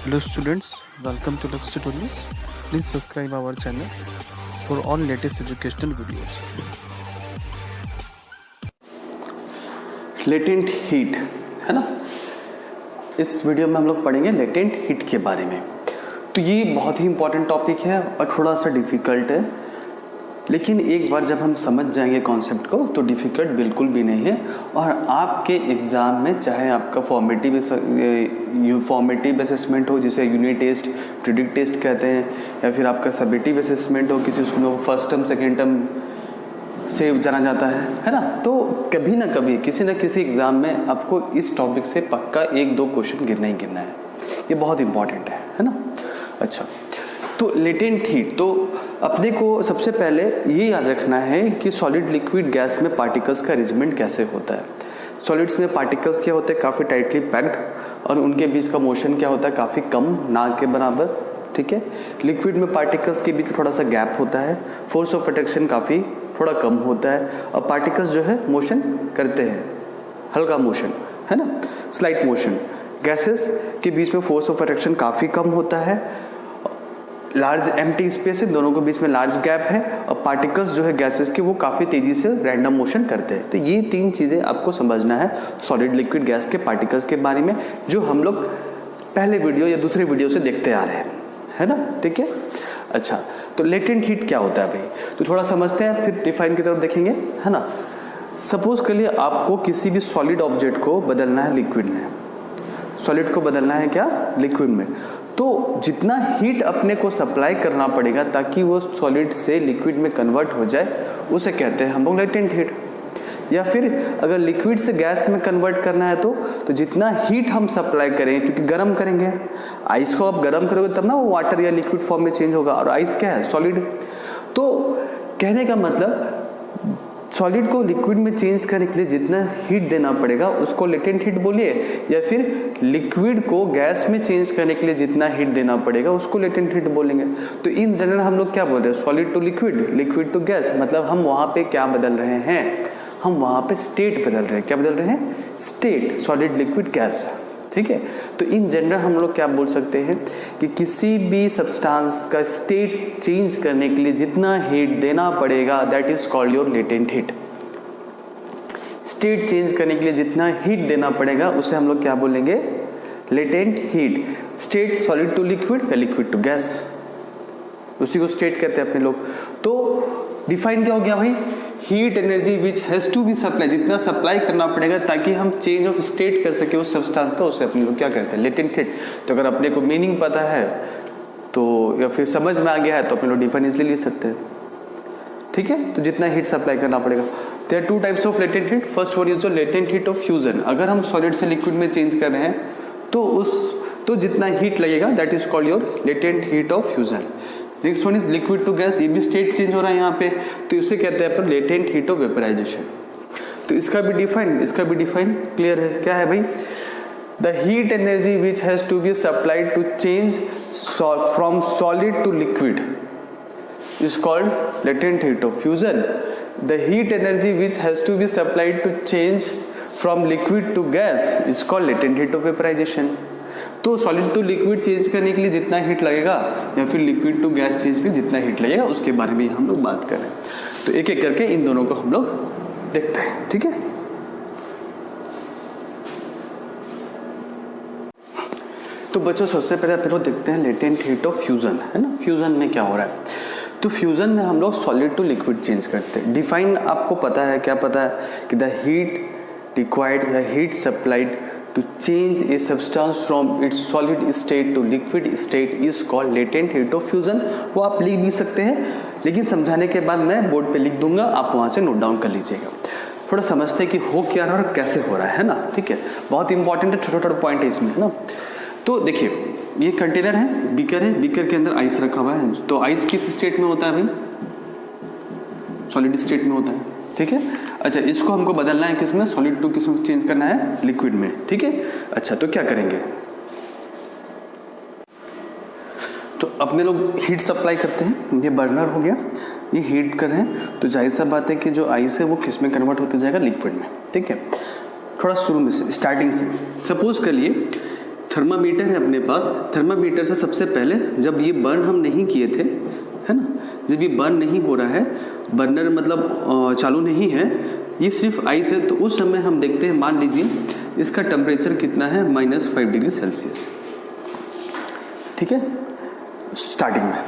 Hello students, welcome to Lux Tutorials. Please subscribe our channel for all latest educational videos. Latent heat है ना, इस video में हम लोग पढ़ेंगे लेटेंट हीट के बारे में। तो ये बहुत ही इंपॉर्टेंट टॉपिक है और थोड़ा सा डिफ़िकल्ट है, लेकिन एक बार जब हम समझ जाएंगे कॉन्सेप्ट को तो डिफ़िकल्ट बिल्कुल भी नहीं है। और आपके एग्ज़ाम में चाहे आपका फॉर्मेटिव असेसमेंट हो जिसे यूनिट टेस्ट, प्रीडिक्ट टेस्ट कहते हैं, या फिर आपका सब्जेक्टिव असेसमेंट हो, किसी स्कूल में फर्स्ट टर्म सेकेंड टर्म से जाना जाता है ना, तो कभी ना कभी किसी न किसी एग्ज़ाम में आपको इस टॉपिक से पक्का 1-2 क्वेश्चन गिरना ही गिरना है। ये बहुत इंपॉर्टेंट है ना। अच्छा, तो लेटेंट हीट, तो अपने को सबसे पहले ये याद रखना है कि सॉलिड लिक्विड गैस में पार्टिकल्स का अरेंजमेंट कैसे होता है। सॉलिड्स में पार्टिकल्स क्या होते हैं, काफ़ी टाइटली पैक्ड, और उनके बीच का मोशन क्या होता है, काफ़ी कम, ना के बराबर। ठीक है, लिक्विड में पार्टिकल्स के बीच थोड़ा सा गैप होता है, फोर्स ऑफ अट्रैक्शन काफ़ी थोड़ा कम होता है, और पार्टिकल्स जो है मोशन करते हैं, हल्का मोशन है ना, स्लाइट मोशन। गैसेस के बीच में फोर्स ऑफ अट्रैक्शन काफ़ी कम होता है, लार्ज एम्प्टी स्पेस है, दोनों के बीच में लार्ज गैप है, और पार्टिकल्स जो है गैसेस के वो काफ़ी तेज़ी से रैंडम मोशन करते हैं। तो ये 3 चीज़ें आपको समझना है सॉलिड लिक्विड गैस के पार्टिकल्स के बारे में, जो हम लोग पहले वीडियो या दूसरे वीडियो से देखते आ रहे हैं, है ना। ठीक है, अच्छा, तो लेटेंट हीट क्या होता है भाई, तो थोड़ा समझते हैं फिर डिफाइन की तरफ देखेंगे, है ना। सपोज कर लिए आपको किसी भी सॉलिड ऑब्जेक्ट को बदलना है लिक्विड में, सॉलिड को बदलना है क्या, लिक्विड में, तो जितना हीट अपने को सप्लाई करना पड़ेगा ताकि वो सॉलिड से लिक्विड में कन्वर्ट हो जाए, उसे कहते हैं हम लोग लेटेंट हीट। या फिर अगर लिक्विड से गैस में कन्वर्ट करना है तो जितना हीट हम सप्लाई करें, क्योंकि गर्म करेंगे, आइस को आप गर्म करोगे तब ना वो वाटर या लिक्विड फॉर्म में चेंज होगा, और आइस क्या है, सॉलिड। तो कहने का मतलब सॉलिड को लिक्विड में चेंज करने के लिए जितना हीट देना पड़ेगा उसको लेटेंट हीट बोलिए, या फिर लिक्विड को गैस में चेंज करने के लिए जितना हीट देना पड़ेगा उसको लेटेंट हीट बोलेंगे। तो इन जनरल हम लोग क्या बोल रहे हैं, solid to liquid, liquid to gas, मतलब हम वहाँ पे क्या बदल रहे हैं, हम वहाँ पे स्टेट बदल रहे हैं। क्या बदल रहे हैं, स्टेट, सॉलिड लिक्विड गैस। ठीक है, तो इन जनरल हम लोग क्या बोल सकते हैं कि किसी भी सब्सटेंस का स्टेट चेंज करने के लिए जितना हीट देना पड़ेगा that is called your latent heat. State change करने के लिए जितना हीट देना पड़ेगा उसे हम लोग क्या बोलेंगे, latent heat. State solid to liquid या लिक्विड टू गैस, उसी को स्टेट कहते हैं अपने लोग। तो डिफाइन क्या हो गया भाई, heat energy which has to be supply, जितना सप्लाई करना पड़ेगा ताकि हम चेंज ऑफ स्टेट कर सके उस सब्सटेंस का, उसे अपने लोग क्या कहते हैं, लेटेंट हीट। तो अगर अपने को मीनिंग पता है तो या फिर समझ में आ गया है तो अपने लोग डिफाइन इसलिए लिख सकते हैं। ठीक है, तो जितना हीट सप्लाई करना पड़ेगा। There are 2 types of latent heat. First one is जो लेटेंट हीट ऑफ फ्यूजन, अगर हम सॉलिड से लिक्विड में चेंज कर रहे हैं तो जितना हीट लगेगा that is called your latent heat of fusion. Next one is liquid to gas, ये भी स्टेट चेंज हो रहा है यहाँ पे, तो इसे कहते हैं अपन लेटेंट हीट ऑफ वेपराइजेशन। तो इसका भी डिफाइन क्लियर है, क्या है भाई, the heat energy which has to be supplied to change from solid to liquid is called latent heat of fusion. The heat energy which has to be supplied to change from liquid to gas is called latent heat of vaporisation. तो solid to liquid change करने के लिए जितना heat लगेगा या फिर liquid to gas change के जितना हीट लगेगा उसके बारे में हम लोग बात कर रहे हैं। तो एक एक करके इन दोनों को हम लोग देखते हैं। ठीक है, तो बच्चों सबसे पहले अपन लोग देखते हैं लेटेंट हीट ऑफ फ्यूजन, है ना। फ्यूजन में क्या हो रहा है, तो फ्यूजन में हम लोग सॉलिड टू लिक्विड चेंज करते हैं। डिफाइन आपको पता है, क्या पता है कि द हीट रिक्वायर्ड या heat supplied to change a substance from its solid state to liquid state is called latent heat of fusion। वो आप लिख भी सकते हैं, लेकिन समझाने के बाद मैं बोर्ड पे लिख दूंगा, आप वहाँ से नोट डाउन कर लीजिएगा। थोड़ा समझते हैं कि हो क्या रहा है और कैसे हो रहा है ना। ठीक है, बहुत इंपॉर्टेंट है, छोटा छोटा पॉइंट है इसमें, है ना। तो देखिए, ये कंटेनर है, बीकर है, बीकर के अंदर आइस रखा हुआ है। तो आइस किस स्टेट में होता है भाई, सॉलिड स्टेट में होता है। ठीक है, अच्छा, इसको हमको बदलना है किसमें, सॉलिड टू किसमें चेंज करना है, लिक्विड में। ठीक है, अच्छा, तो क्या करेंगे, तो अपने लोग हीट सप्लाई करते हैं। ये बर्नर हो गया, ये हीट कर रहे हैं, तो जाहिर सा बात है कि जो आइस है वो किस में कन्वर्ट होते जाएगा, लिक्विड में। ठीक है, थोड़ा शुरू में से, स्टार्टिंग से सपोज कर लिए थर्मामीटर है अपने पास, थर्मामीटर से सबसे पहले जब ये बर्न हम नहीं किए थे, है ना, जब ये बर्न नहीं हो रहा है, बर्नर मतलब चालू नहीं है, ये सिर्फ आइस है, तो उस समय हम देखते हैं, मान लीजिए इसका टेम्परेचर कितना है, -5 डिग्री सेल्सियस। ठीक है, स्टार्टिंग में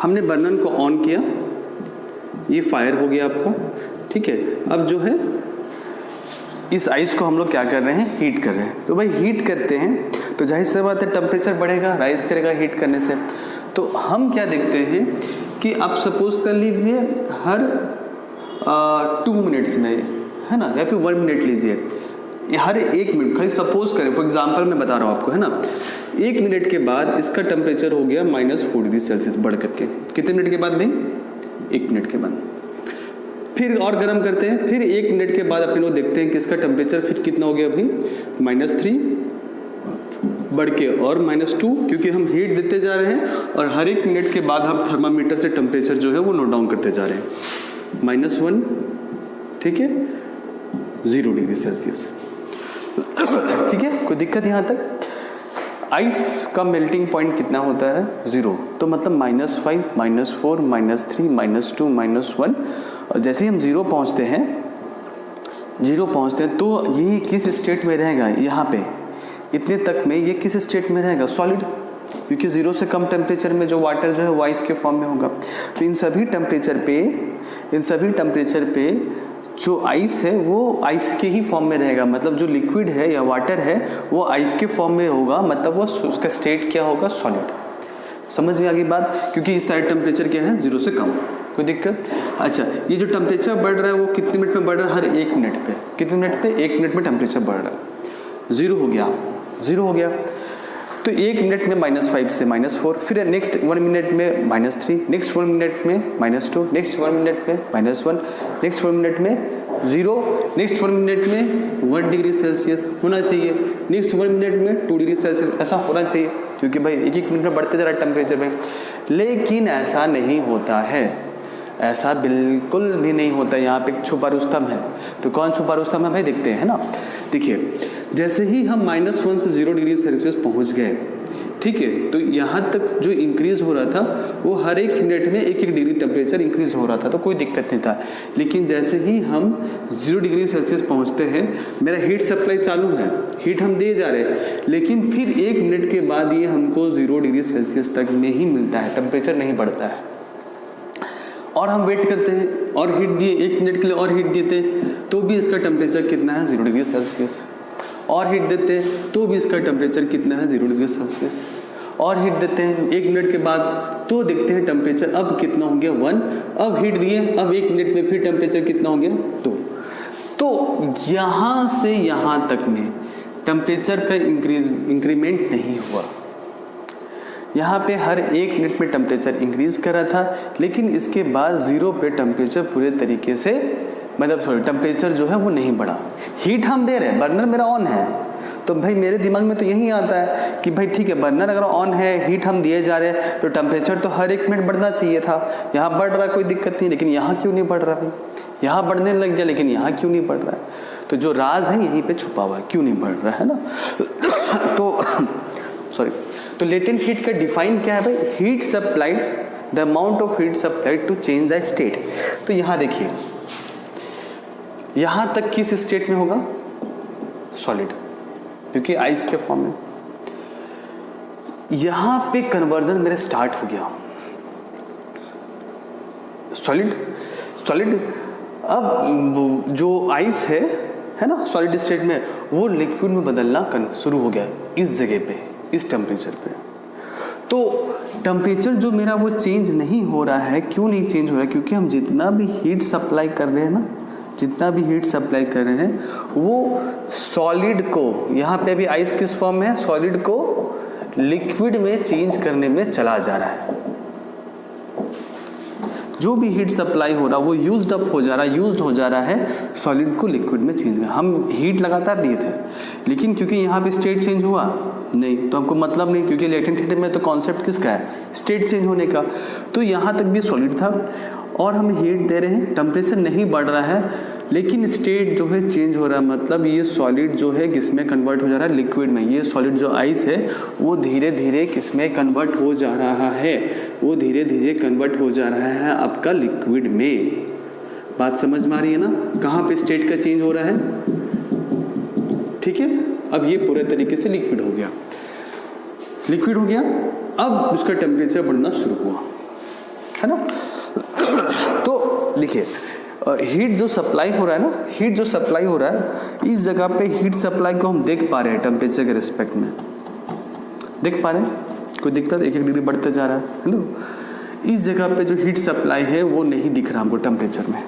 हमने बर्नर को ऑन किया, ये फायर हो गया आपका। ठीक है, अब जो है इस आइस को हम लोग क्या कर रहे हैं, हीट कर रहे हैं। तो भाई हीट करते हैं तो जाहिर सी बात है टेम्परेचर बढ़ेगा, राइज करेगा हीट करने से। तो हम क्या देखते हैं कि आप सपोज कर लीजिए हर 2 मिनट्स में, है ना, या फिर 1 मिनट लीजिए, हर 1 मिनट, खाली सपोज करें, फॉर एग्जांपल मैं बता रहा हूँ आपको, है ना, 1 मिनट के बाद इसका टेम्परेचर हो गया -4 डिग्री सेल्सियस बढ़ करके। कितने मिनट के बाद भाई, 1 मिनट के बाद। फिर और गर्म करते हैं, फिर 1 मिनट के बाद अपन लोग देखते हैं कि इसका टेम्परेचर फिर कितना हो गया अभी, -3 बढ़ के और -2, क्योंकि हम हीट देते जा रहे हैं और हर 1 मिनट के बाद हम थर्मामीटर से टेम्परेचर जो है वो नोट डाउन करते जा रहे हैं। -1, ठीक है, 0 डिग्री सेल्सियस। ठीक है, कोई दिक्कत यहाँ तक? आइस का मेल्टिंग पॉइंट कितना होता है, 0, तो मतलब -5, -4, -3, -2, -1, और जैसे ही हम 0 पहुँचते हैं तो ये किस स्टेट में रहेगा, यहाँ पे इतने तक में ये किस स्टेट में रहेगा, सॉलिड, क्योंकि 0 से कम टेम्परेचर में जो वाटर जो है वो आइस के फॉर्म में होगा। तो इन सभी टेम्परेचर पे जो आइस है वो आइस के ही फॉर्म में रहेगा, मतलब जो लिक्विड है या वाटर है वो आइस के फॉर्म में होगा, मतलब वो उसका स्टेट क्या होगा, सॉलिड। समझ में आ गई बात, क्योंकि इस तरह टेम्परेचर क्या है, 0 से कम। कोई दिक्कत? अच्छा, ये जो टेम्परेचर बढ़ रहा है वो कितने मिनट में बढ़ रहा है, हर 1 मिनट पे। कितने मिनट पे, 1 मिनट में टेम्परेचर बढ़ रहा है। 0 हो गया, तो 1 मिनट में -5 से -4, फिर नेक्स्ट 1 मिनट में -3, नेक्स्ट 1 मिनट में -2, नेक्स्ट 1 मिनट में -1, नेक्स्ट 1 मिनट में 0, नेक्स्ट 1 मिनट में 1 डिग्री सेल्सियस होना चाहिए, नेक्स्ट 1 मिनट में 2 डिग्री सेल्सियस, ऐसा होना चाहिए, क्योंकि भाई 1 मिनट में बढ़ते जा रहा है टेम्परेचर में। लेकिन ऐसा नहीं होता है, ऐसा बिल्कुल भी नहीं होता। यहाँ पे एक छुपा रुस्तम है, तो कौन छुपा रुस्तम है भाई, देखते हैं, है ना। देखिए, जैसे ही हम -1 से 0 डिग्री सेल्सियस पहुँच गए, ठीक है, तो यहाँ तक जो इंक्रीज हो रहा था वो हर 1 मिनट में 1-1 डिग्री टेम्परेचर इंक्रीज हो रहा था, तो कोई दिक्कत नहीं था। लेकिन जैसे ही हम 0 डिग्री सेल्सियस पहुँचते हैं, मेरा हीट सप्लाई चालू है, हीट हम दिए जा रहे हैं, लेकिन फिर 1 मिनट के बाद ये हमको 0 डिग्री सेल्सियस तक नहीं मिलता है, टेम्परेचर नहीं बढ़ता है। और हम वेट करते हैं और हीट दिए, 1 मिनट के लिए और हीट देते तो भी इसका टेम्परेचर कितना है, 0 डिग्री सेल्सियस। और हीट देते हैं तो भी इसका टेम्परेचर कितना है, 0 डिग्री सेल्सियस। और हीट देते हैं 1 मिनट के बाद तो देखते हैं टेम्परेचर अब कितना हो गया, 1। अब हीट दिए, अब 1 मिनट में फिर टेम्परेचर कितना हो गया, 2। तो यहाँ से यहाँ तक में टेम्परेचर का इंक्रीमेंट नहीं हुआ। यहाँ पे हर 1 मिनट में टेम्परेचर इंक्रीज कर रहा था, लेकिन इसके बाद 0 पे टेम्परेचर पूरे तरीके से, मतलब टेम्परेचर जो है वो नहीं बढ़ा। हीट हम दे रहे हैं, बर्नर मेरा ऑन है, तो भाई मेरे दिमाग में तो यही आता है कि भाई ठीक है, बर्नर अगर ऑन है, हीट हम दिए जा रहे हैं, तो टेम्परेचर तो हर 1 मिनट बढ़ना चाहिए था। यहाँ बढ़ रहा है, कोई दिक्कत नहीं, लेकिन यहाँ क्यों नहीं बढ़ रहा भाई, यहाँ बढ़ने लग गया, लेकिन यहाँ क्यों नहीं बढ़ रहा है। तो जो राज है यहीं पे छुपा हुआ है, क्यों नहीं बढ़ रहा है ना। तो लेटेंट हीट का डिफाइन क्या है भाई, heat supplied, the amount of heat supplied to change the state. तो यहाँ देखिए, यहाँ तक किस स्टेट में होगा, सॉलिड, क्योंकि आइस के फॉर्म में। यहाँ पे कन्वर्जन मेरा स्टार्ट हो गया, सॉलिड। अब जो आइस है ना, सॉलिड स्टेट में, वो लिक्विड में बदलना शुरू हो गया इस जगह पे, इस टेम्परेचर पे। तो टेम्परेचर जो मेरा वो चेंज नहीं हो रहा है, क्यों नहीं चेंज हो रहा है, क्योंकि हम जितना भी हीट सप्लाई कर रहे हैं ना, वो सॉलिड को, यहाँ पे अभी आइस किस फॉर्म में है, सॉलिड को लिक्विड में चेंज करने में चला जा रहा है। जो भी हीट सप्लाई हो रहा है वो यूज्ड हो जा रहा है सॉलिड को लिक्विड में चेंज। हम हीट लगातार दिए थे, लेकिन क्योंकि यहाँ पे स्टेट चेंज हुआ नहीं, तो हमको मतलब नहीं, क्योंकि लेटेंट हीट में तो कॉन्सेप्ट किसका है, स्टेट चेंज होने का। तो यहाँ तक भी सॉलिड था और हम हीट दे रहे हैं, टेम्परेचर नहीं बढ़ रहा है, लेकिन स्टेट जो है चेंज हो रहा है, मतलब ये सॉलिड जो है किसमें कन्वर्ट हो जा रहा है, लिक्विड में। ये सॉलिड जो आइस है वो धीरे धीरे किसमें कन्वर्ट हो जा रहा है, वो धीरे धीरे कन्वर्ट हो जा रहा है आपका लिक्विड में। बात समझ में आ रही है ना, कहाँ पे स्टेट का चेंज हो रहा है, ठीक है। अब ये पूरे तरीके से लिक्विड हो गया, लिक्विड हो गया। अब उसका टेम्परेचर बढ़ना शुरू हुआ, है ना। तो देखिए हीट जो सप्लाई हो रहा है ना, हीट जो सप्लाई हो रहा है, इस जगह पे हीट सप्लाई को हम देख पा रहे हैं टेम्परेचर के रिस्पेक्ट में, देख पा रहे हैं, कोई दिक्कत, 1-1 डिग्री बढ़ते जा रहा है ना। इस जगह पे जो हीट सप्लाई है वो नहीं दिख रहा हमको टेम्परेचर में,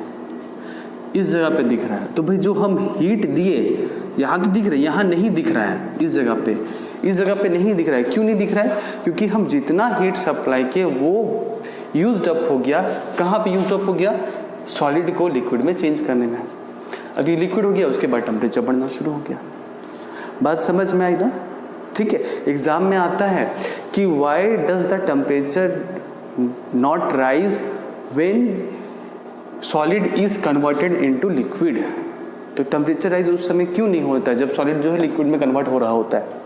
इस जगह पे दिख रहा है। तो भाई जो हम हीट दिए यहाँ तो दिख रहा है, यहाँ नहीं दिख रहा है, इस जगह पे, इस जगह पे नहीं दिख रहा है। क्यों नहीं दिख रहा है, क्योंकि हम जितना हीट सप्लाई किए वो यूज्ड अप हो गया। कहाँ पे यूज्ड अप हो गया, सॉलिड को लिक्विड में चेंज करने में। अभी लिक्विड हो गया, उसके बाद टेम्परेचर बढ़ना शुरू हो गया। बात समझ में आई ना, ठीक है। एग्जाम में आता है कि why does the temperature not rise when solid is converted into liquid. तो टेम्परेचर राइज उस समय क्यों नहीं होता है जब सॉलिड जो है लिक्विड में कन्वर्ट हो रहा होता है।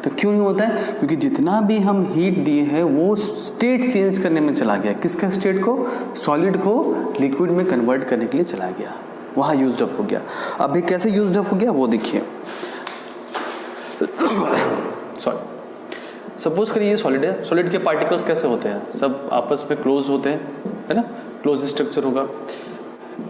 तो क्यों नहीं होता है, क्योंकि जितना भी हम हीट दिए हैं वो स्टेट चेंज करने में चला गया। किसका स्टेट को, सॉलिड को लिक्विड में कन्वर्ट करने के लिए चला गया, वहाँ यूज्ड अप हो गया। अभी कैसे यूज्ड अप हो गया वो देखिए। सपोज करिए ये सॉलिड है, सॉलिड के पार्टिकल्स कैसे होते हैं, सब आपस में क्लोज होते हैं, है ना, क्लोज स्ट्रक्चर होगा।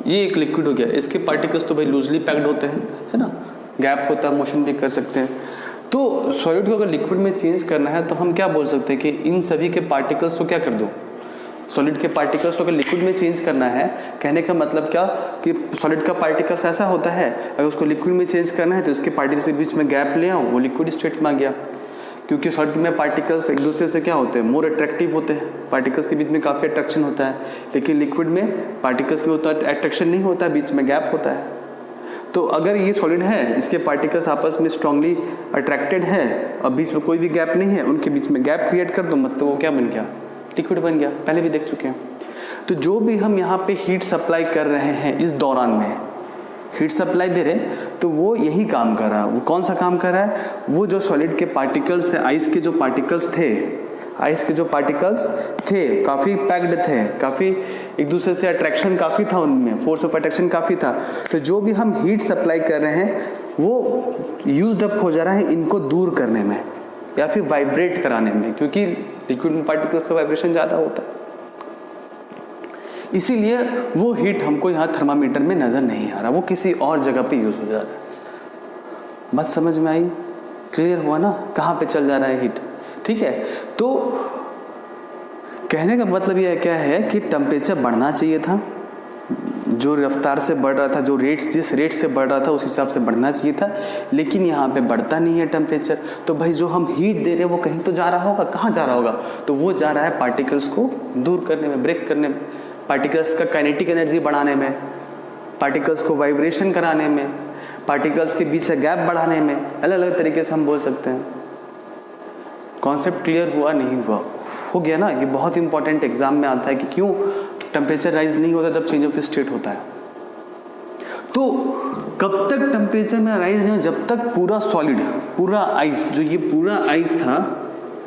ये एक लिक्विड हो गया, इसके पार्टिकल्स तो भाई लूजली पैक्ड होते हैं, है ना, गैप होता है, मोशन भी कर सकते हैं। तो सॉलिड को अगर लिक्विड में चेंज करना है तो हम क्या बोल सकते हैं कि इन सभी के पार्टिकल्स को क्या कर दो, सॉलिड के पार्टिकल्स को अगर लिक्विड में चेंज करना है, कहने का मतलब क्या कि सॉलिड का पार्टिकल्स ऐसा होता है, अगर उसको लिक्विड में चेंज करना है तो इसके पार्टिकल्स के बीच में गैप ले आओ, वो लिक्विड स्टेट में आ गया। क्योंकि सॉलिड में पार्टिकल्स एक दूसरे से क्या होते हैं, मोर अट्रैक्टिव होते हैं, पार्टिकल्स के बीच में काफ़ी अट्रैक्शन होता है। लेकिन लिक्विड में पार्टिकल्स में उतना अट्रैक्शन नहीं होता है, बीच में गैप होता है। तो अगर ये सॉलिड है, इसके पार्टिकल्स आपस में स्ट्रांगली अट्रैक्टेड है और बीच में कोई भी गैप नहीं है, उनके बीच में गैप क्रिएट कर दो, मतलब वो क्या बन गया, लिक्विड बन गया। पहले भी देख चुके हैं। तो जो भी हम यहाँ पे हीट सप्लाई कर रहे हैं, इस दौरान में हीट सप्लाई दे रहे हैं, तो वो यही काम कर रहा है। वो कौन सा काम कर रहा है, वो जो सॉलिड के पार्टिकल्स है, आइस के जो पार्टिकल्स थे, आइस के जो पार्टिकल्स थे काफ़ी पैक्ड थे, काफ़ी एक दूसरे से अट्रैक्शन काफ़ी था उनमें, फोर्स ऑफ अट्रैक्शन काफ़ी था। तो जो भी हम हीट सप्लाई कर रहे हैं वो यूज्ड अप हो जा रहा है इनको दूर करने में या फिर वाइब्रेट कराने में, क्योंकि लिक्विड में पार्टिकल्स का वाइब्रेशन ज़्यादा होता है। इसीलिए वो हीट हमको यहाँ थर्मामीटर में नज़र नहीं आ रहा, वो किसी और जगह पे यूज़ हो जा रहा है। बात समझ में आई, क्लियर हुआ ना, कहाँ पे चल जा रहा है हीट, ठीक है। तो कहने का मतलब यह क्या है कि टेम्परेचर बढ़ना चाहिए था, जो रफ्तार से बढ़ रहा था, जो जिस रेट से बढ़ रहा था उस हिसाब से बढ़ना चाहिए था, लेकिन यहाँ पे बढ़ता नहीं है टेम्परेचर। तो भाई जो हम हीट दे रहे हैं वो कहीं तो जा रहा होगा, कहाँ जा रहा होगा, तो वो जा रहा है पार्टिकल्स को दूर करने में, ब्रेक करने में, पार्टिकल्स का काइनेटिक एनर्जी बढ़ाने में, पार्टिकल्स को वाइब्रेशन कराने में, पार्टिकल्स के बीच से गैप बढ़ाने में, अलग अलग तरीके से हम बोल सकते हैं। कॉन्सेप्ट क्लियर हुआ नहीं हुआ, हो गया ना। ये बहुत इंपॉर्टेंट एग्जाम में आता है कि क्यों टेम्परेचर राइज नहीं होता जब चेंज ऑफ स्टेट होता है। तो कब तक टेम्परेचर में राइज नहीं हो, जब तक पूरा सॉलिड, पूरा आइस, जो ये पूरा आइस था,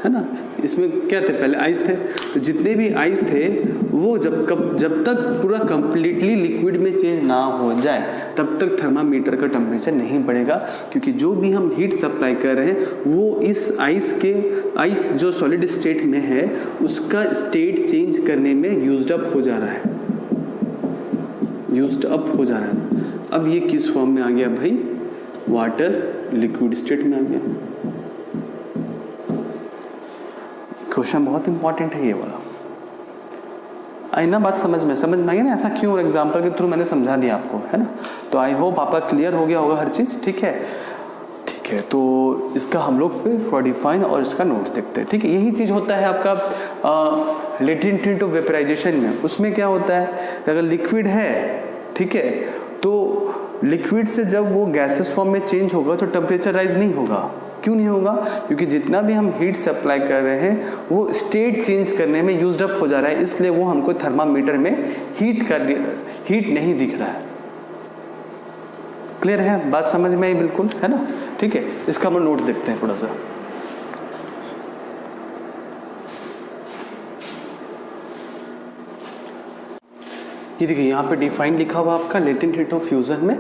है ना, इसमें क्या थे, पहले आइस थे, तो जितने भी आइस थे वो जब तक पूरा कंप्लीटली लिक्विड में चेंज ना हो जाए तब तक थर्मामीटर का टेम्परेचर नहीं बढ़ेगा। क्योंकि जो भी हम हीट सप्लाई कर रहे हैं वो इस आइस जो सॉलिड स्टेट में है उसका स्टेट चेंज करने में यूज्ड अप हो जा रहा है, यूज्ड अप हो जा रहा है। अब ये किस फॉर्म में आ गया भाई, वाटर लिक्विड स्टेट में आ गया। क्वेश्चन बहुत इंपॉर्टेंट है ये वाला, आई ना, बात समझ में आई ना, ऐसा क्यों, एग्जाम्पल के थ्रू मैंने समझा दिया आपको, है ना। तो आई होप आपका क्लियर हो गया होगा हर चीज़, ठीक है, ठीक है। तो इसका हम लोग फिर मॉडिफाइन और इसका नोट्स देखते हैं, ठीक है। यही चीज़ होता है आपका लेटेंट हीट ऑफ वेपराइजेशन में। उसमें क्या होता है, अगर लिक्विड है, ठीक है, तो लिक्विड से जब वो गैसेस फॉर्म में चेंज होगा तो टेम्परेचर राइज नहीं होगा। क्यों नहीं होगा, क्योंकि जितना भी हम हीट सप्लाई कर रहे हैं वो स्टेट चेंज करने में यूज्ड अप हो जा रहा है, इसलिए वो हमको थर्मामीटर में हीट नहीं दिख रहा है। क्लियर है, बात समझ में आई बिल्कुल, है ना? ठीक है, इसका हम नोट देखते हैं थोड़ा सा। ये देखिए यहाँ पे डिफाइन लिखा हुआ आपका लेटेंट हीट ऑफ फ्यूजन में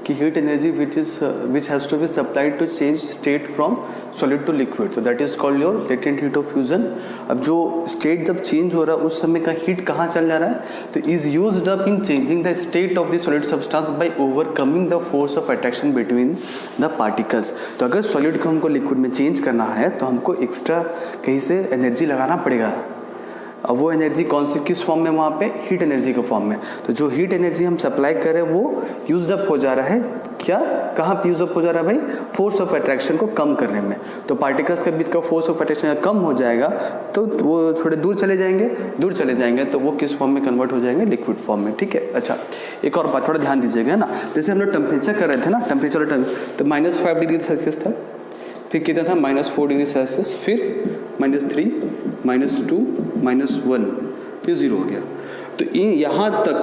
कि heat energy which has to be supplied to change state from solid to liquid, तो that is called your latent heat of fusion. अब जो स्टेट जब चेंज हो रहा है उस समय का हीट कहाँ चल जा रहा है, तो is used up in changing the state of the solid substance by overcoming the force of attraction between the particles. तो अगर सॉलिड को हमको लिक्विड में चेंज करना है तो हमको एक्स्ट्रा कहीं से एनर्जी लगाना पड़ेगा। अब वो एनर्जी कौन सी किस फॉर्म में, वहाँ पे हीट एनर्जी के फॉर्म में। तो जो हीट एनर्जी हम सप्लाई कर रहे हैं वो यूज्ड अप हो जा रहा है, क्या कहाँ पे यूज अप हो जा रहा है भाई, फोर्स ऑफ अट्रैक्शन को कम करने में। तो पार्टिकल्स के बीच का फोर्स ऑफ अट्रैक्शन कम हो जाएगा तो वो थोड़े दूर चले जाएंगे तो वो किस फॉर्म में कन्वर्ट हो जाएंगे, लिक्विड फॉर्म में। ठीक है, अच्छा एक और बात थोड़ा ध्यान दीजिएगा, है ना? जैसे हम लोग टेम्परेचर कर रहे थे ना, टेम्परेचर तो -5 डिग्री सेल्सियस था, फिर कितना था -4 डिग्री सेल्सियस, फिर -3, -2, -1, फिर 0 हो गया। तो यहाँ तक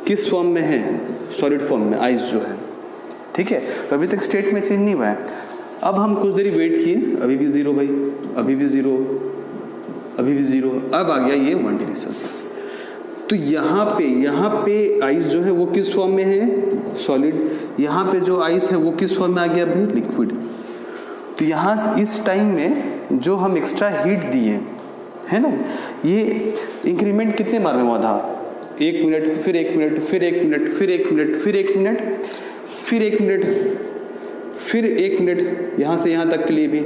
किस फॉर्म में है, सॉलिड फॉर्म में, आइस जो है। ठीक है, तो अभी तक स्टेट में चेंज नहीं हुआ है। अब हम कुछ देरी वेट किए, अभी भी 0 भाई, अभी भी 0, अभी भी 0, अब आ गया ये 1 डिग्री सेल्सियस। तो यहाँ पे आइस जो है वो किस फॉर्म में है, सॉलिड। यहाँ पे जो आइस है वो किस फॉर्म में आ गया भाई, लिक्विड। तो यहाँ इस टाइम में जो हम एक्स्ट्रा हीट दिए है ना, ये इंक्रीमेंट कितने बार में हुआ था, 1 मिनट, फिर 1 मिनट, फिर 1 मिनट, फिर 1 मिनट, फिर 1 मिनट, फिर 1 मिनट, फिर 1 मिनट, यहाँ से यहाँ तक के लिए भी,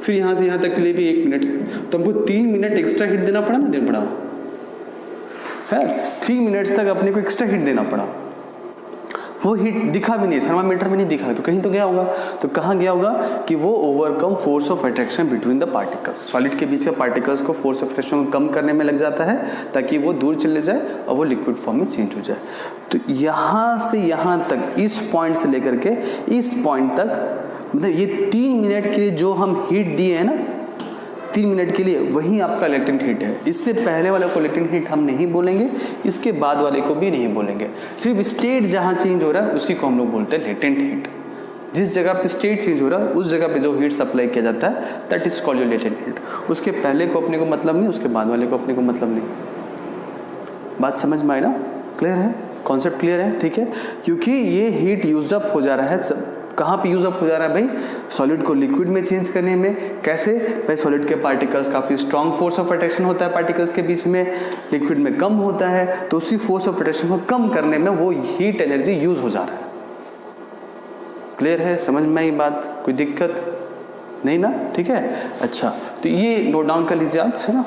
फिर यहाँ से यहाँ तक के लिए भी 1 मिनट। तो हमको 3 मिनट एक्स्ट्रा हीट देना पड़ा, ना देना पड़ा है, 3 मिनट्स तक अपने को एक्स्ट्रा हीट देना पड़ा। वो हीट दिखा भी नहीं, थर्मामीटर में नहीं दिखा, तो कहीं तो गया होगा। तो कहाँ गया होगा कि वो overcome force of attraction between the particles, solid के बीच के पार्टिकल्स को फोर्स ऑफ अट्रैक्शन को कम करने में लग जाता है ताकि वो दूर चले जाए और वो लिक्विड फॉर्म में चेंज हो जाए। तो यहाँ से यहाँ तक, इस पॉइंट से लेकर के इस पॉइंट तक, मतलब ये 3 मिनट के लिए जो हम हीट दिए हैं ना, 3 मिनट के लिए, वही आपका लेटेंट हीट है। इससे पहले वाले को लेटेंट हीट हम नहीं बोलेंगे, इसके बाद वाले को भी नहीं बोलेंगे। सिर्फ स्टेट जहाँ चेंज हो रहा है उसी को हम लोग बोलते हैं लेटेंट हीट। जिस जगह पे स्टेट चेंज हो रहा है उस जगह पे जो हीट सप्लाई किया जाता है that is called your latent heat. उसके पहले को अपने को मतलब नहीं, उसके बाद वाले को अपने को मतलब नहीं। बात समझ में आई ना? क्लियर है, कॉन्सेप्ट क्लियर है? ठीक है, क्योंकि ये हीट यूज अप हो जा रहा है। कहाँ पे यूज अप हो जा रहा है भाई, सॉलिड को लिक्विड में चेंज करने में। कैसे भाई, सॉलिड के पार्टिकल्स काफी स्ट्रॉन्ग फोर्स ऑफ अट्रैक्शन होता है पार्टिकल्स के बीच में, लिक्विड में कम होता है, तो उसी फोर्स ऑफ अट्रैक्शन को कम करने में वो हीट एनर्जी यूज हो जा रहा है। क्लियर है, समझ में आई बात? कोई दिक्कत नहीं ना? ठीक है, अच्छा तो ये नोट डाउन कर लीजिए आप, है ना?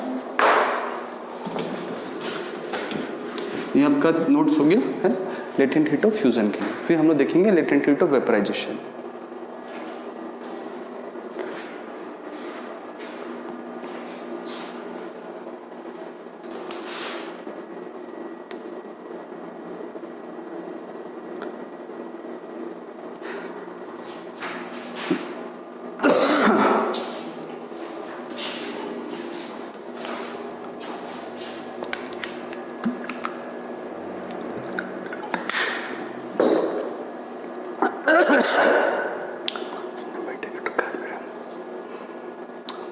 ये आपका नोट्स हो गया है लेटेंट हीट ऑफ फ्यूजन के। फिर हम लोग देखेंगे लेटेंट हीट ऑफ वेपराइजेशन।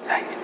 जाएंगे